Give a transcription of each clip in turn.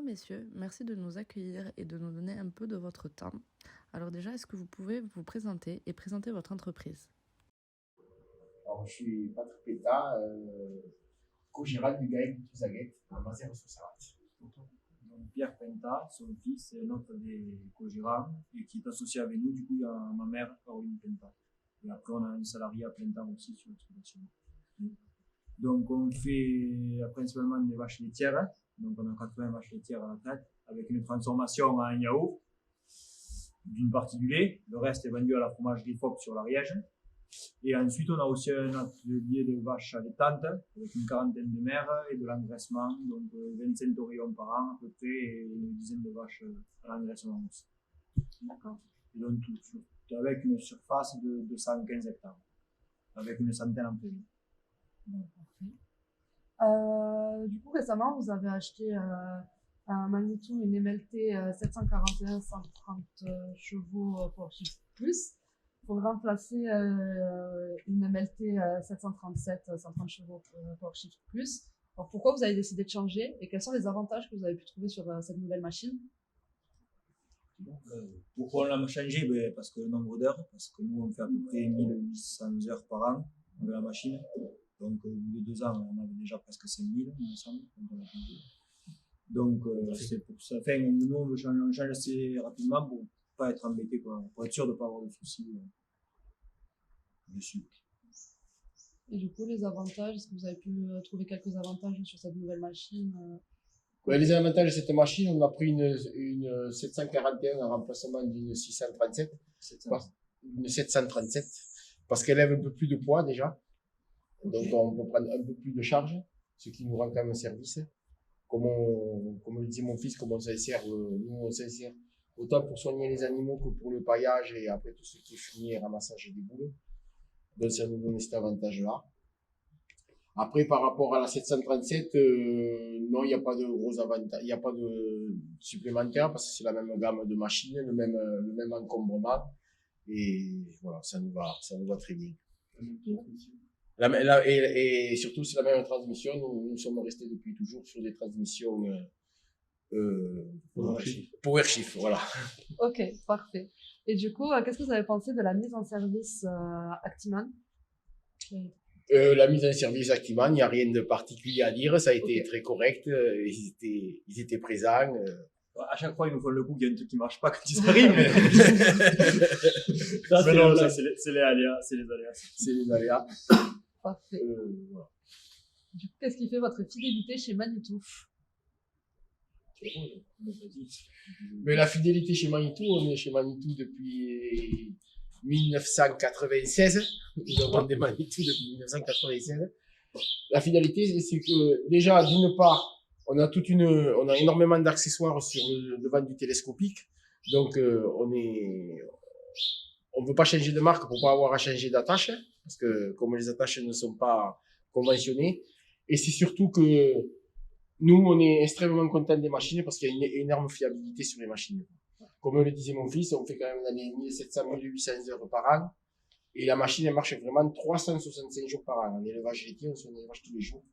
messieurs, merci de nous accueillir et de nous donner un peu de votre temps. Alors déjà, est-ce que vous pouvez vous présenter et présenter votre entreprise? Alors, je suis Patrick Péta, co-gérant du GAEC de Zaguette, en Mazères sur Sarthe. Donc Pierre Penta, son fils, est un autre des co-gérants et qui est associé avec nous. Du coup, il y a ma mère, Caroline Penta. Et après, on a un salarié à plein temps aussi sur l'exploitation. Donc, on fait principalement des vaches laitières. Donc, on a 80 vaches laitières à la traite avec une transformation en yaourt d'une partie du lait. Le reste est vendu à la fromagerie FOP sur l'Ariège. Et ensuite, on a aussi un atelier de vaches allaitantes avec une quarantaine de mères et de l'engraissement, donc 25 taurillons par an à peu près et une dizaine de vaches à l'engraissement aussi. D'accord. Et donc tout avec une surface de 215 hectares, avec une centaine en prairie. Du coup, récemment, vous avez acheté un Manitou, une MLT 741 130 chevaux Porsche Plus pour remplacer une MLT 737 130 chevaux Porsche Plus. Alors, pourquoi vous avez décidé de changer et quels sont les avantages que vous avez pu trouver sur cette nouvelle machine? Pourquoi on l'a changé? Parce que le nombre d'heures, parce que nous on fait à peu près 1800 heures par an avec la machine. Donc au bout de 2 ans, on avait déjà presque 5000, il me semble. Donc c'est pour ça. Enfin, nous on change assez rapidement pour pas être embêté, quoi, pour être sûr de pas avoir de soucis dessus. Et du coup, les avantages, est-ce que vous avez pu trouver quelques avantages sur cette nouvelle machine? Ouais, les avantages de cette machine, on a pris une 741 en remplacement d'une 637. Une 737, parce qu'elle lève un peu plus de poids déjà. Donc on peut prendre un peu plus de charge, ce qui nous rend quand même un service. Comme le dit mon fils, comme on s'insère, nous on s'insère autant pour soigner les animaux que pour le paillage et après tout ce qui est fumier, ramassage des boules. Donc ça nous donne cet avantage-là. Après, par rapport à la 737, non, il n'y a pas de gros avantages, il n'y a pas de supplémentaire parce que c'est la même gamme de machines, le même encombrement. Et voilà, ça nous va très bien. Et surtout, c'est la même transmission. Nous sommes restés depuis toujours sur des transmissions PowerShift, voilà. Ok, parfait. Et du coup, qu'est-ce que vous avez pensé de la mise en service Actiman? La mise en service Actiman, il n'y a rien de particulier à dire. Ça a été très correct. Ils étaient présents. À chaque fois, ils nous font le coup qu'il y a un truc qui marche pas quand ils arrivent, mais. Ça, non, c'est les aléas. C'est les aléas. Parfait. Voilà. Du coup, qu'est-ce qui fait votre fidélité chez Manitou? Mais la fidélité chez Manitou, on est chez Manitou depuis 1996. Nous avons des Manitou depuis 1996. La fidélité, c'est que déjà, d'une part, on a énormément d'accessoires sur le devant du télescopique. Donc, on veut pas changer de marque pour pas avoir à changer d'attache. Parce que, comme les attaches ne sont pas conventionnées. Et c'est surtout que nous, on est extrêmement contents des machines parce qu'il y a une énorme fiabilité sur les machines. Comme le disait mon fils, on fait quand même dans les 1700-1800 heures par an. Et la machine, elle marche vraiment 365 jours par an. En élevage laitier, on se élevage tous les jours.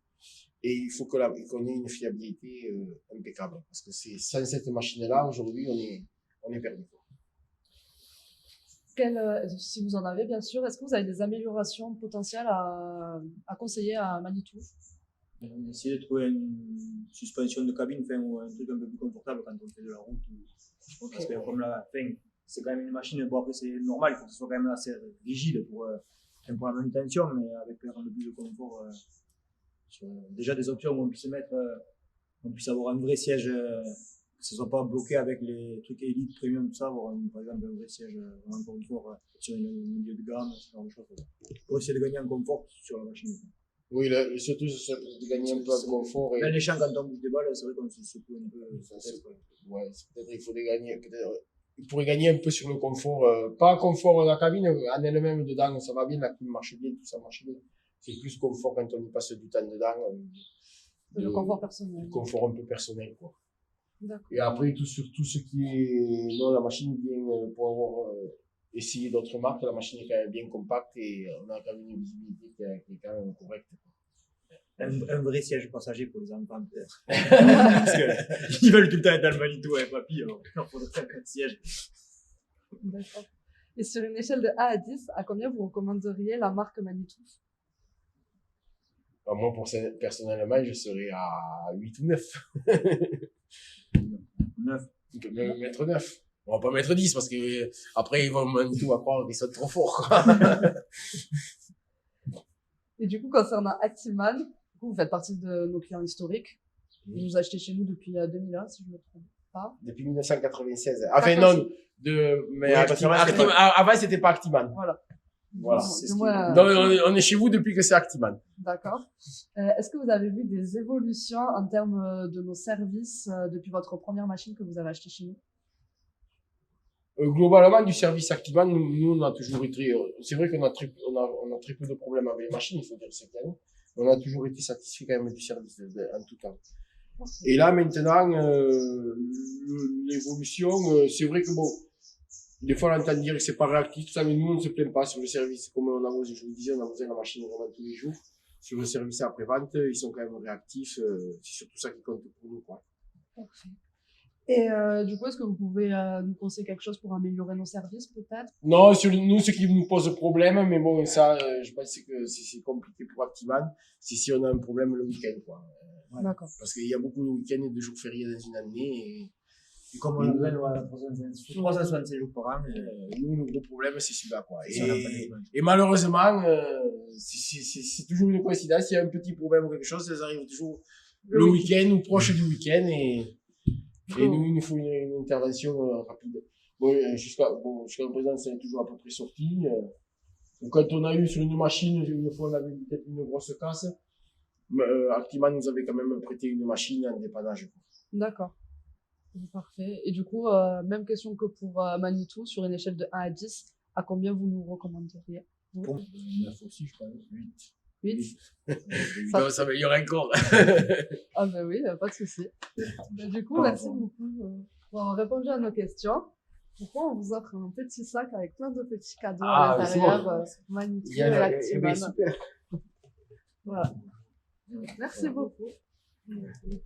Et il faut qu'on ait une fiabilité impeccable. Parce que sans cette machine-là, aujourd'hui, on est perdu. Si vous en avez, bien sûr, est-ce que vous avez des améliorations potentielles à conseiller à Manitou? On essaie de trouver une suspension de cabine, ou un truc un peu plus confortable quand on fait de la route. Okay. Parce que comme c'est quand même une machine, bon après c'est normal, il faut que ce soit quand même assez rigide pour la manutention, mais avec un peu plus de confort. Déjà des options où on puisse on puisse avoir un vrai siège, que ce soit pas bloqué avec les trucs Elite, Premium, tout ça, avoir par exemple un vrai siège vraiment confort sur une milieu de gamme, ce genre de choses. Pour essayer de gagner en confort sur la machine. Oui, surtout de gagner un peu de confort. Là, les champs, quand on bouge des balles, c'est vrai qu'on se secoue un peu. Ouais, peut-être il faudrait gagner. Il pourrait gagner un peu sur le confort. Pas confort de la cabine, en elle-même dedans, ça va bien, la clim marche bien, tout ça marche bien. C'est plus confort quand on y passe du temps dedans. Le confort personnel. Le confort un peu personnel, quoi. D'accord. Et après, sur tout ce qui est. Non, la machine vient pour avoir essayé d'autres marques. La machine est quand même bien compacte et on a quand même une visibilité qui est quand même correcte. Un vrai siège passager pour les enfants, peut-être. Parce que ils veulent tout le temps être dans le Manitou avec papy, alors il leur faudrait un siège. D'accord. Et sur une échelle de 1 à 10, à combien vous recommanderiez la marque Manitou? Moi, personnellement, je serais à 8 ou 9. 9. On peut même mettre 9. On va pas mettre 10 parce que après, ils vont tout à croire qu'ils sont trop forts, quoi. Et du coup, concernant Actiman, du coup, vous faites partie de nos clients historiques. Vous achetez chez nous depuis 2001, si je ne me trompe pas. Depuis 1996. Enfin, non, mais Oui, parce qu'avant, c'était avant, c'était pas Actiman. Voilà. Voilà. Bon, c'est du ce moins, Non, on est chez vous depuis que c'est Actiman. D'accord. Est-ce que vous avez vu des évolutions en termes de nos services depuis votre première machine que vous avez achetée chez nous? Globalement, du service Actiman, nous, on a toujours été, c'est vrai qu'on a très peu de problèmes avec les machines, il faut dire cette année. On a toujours été satisfait quand même du service en tout temps. Et là, maintenant, l'évolution, c'est vrai que bon, des fois, on entend dire que c'est pas réactif, tout ça, mais nous, on ne se plaint pas sur le service. Comme on a besoin, je vous disais, on a besoin de la machine vraiment tous les jours. Sur le service après-vente, ils sont quand même réactifs, c'est surtout ça qui compte pour nous, quoi. Parfait. Et du coup, est-ce que vous pouvez nous conseiller quelque chose pour améliorer nos services, peut-être? Non, sur nous, ce qui nous pose problème, mais bon, ça, je pense que c'est compliqué pour Actiman, c'est si on a un problème le week-end, quoi. D'accord. Parce qu'il y a beaucoup de week-ends et de jours fériés dans une année, Et comme on l'appelle, voilà, 365 jours par an, nous, le gros problème, c'est celui-là, quoi. si on n'a pas les Et malheureusement, c'est toujours une coïncidence, il y a un petit problème ou quelque chose, ça arrive toujours le week-end ou proche du week-end et nous, il nous faut une intervention rapide. Bon, jusqu'à présent, c'est toujours à peu près sorti. Quand on a eu sur une machine, une fois, on avait peut-être une grosse casse. Actiman nous avait quand même prêté une machine en dépannage. D'accord. Parfait. Et du coup, même question que pour Manitou, sur une échelle de 1 à 10, à combien vous nous recommanderiez? Pour 9 aussi, je pense. 8. 8? Ça s'améliore encore. Ah ben oui, pas de souci. Ben, du coup, merci beaucoup pour avoir répondu à nos questions. Pourquoi on vous offre un petit sac avec plein de petits cadeaux à l'intérieur, Manitou et Actiman. Super. Voilà. Merci beaucoup. Merci.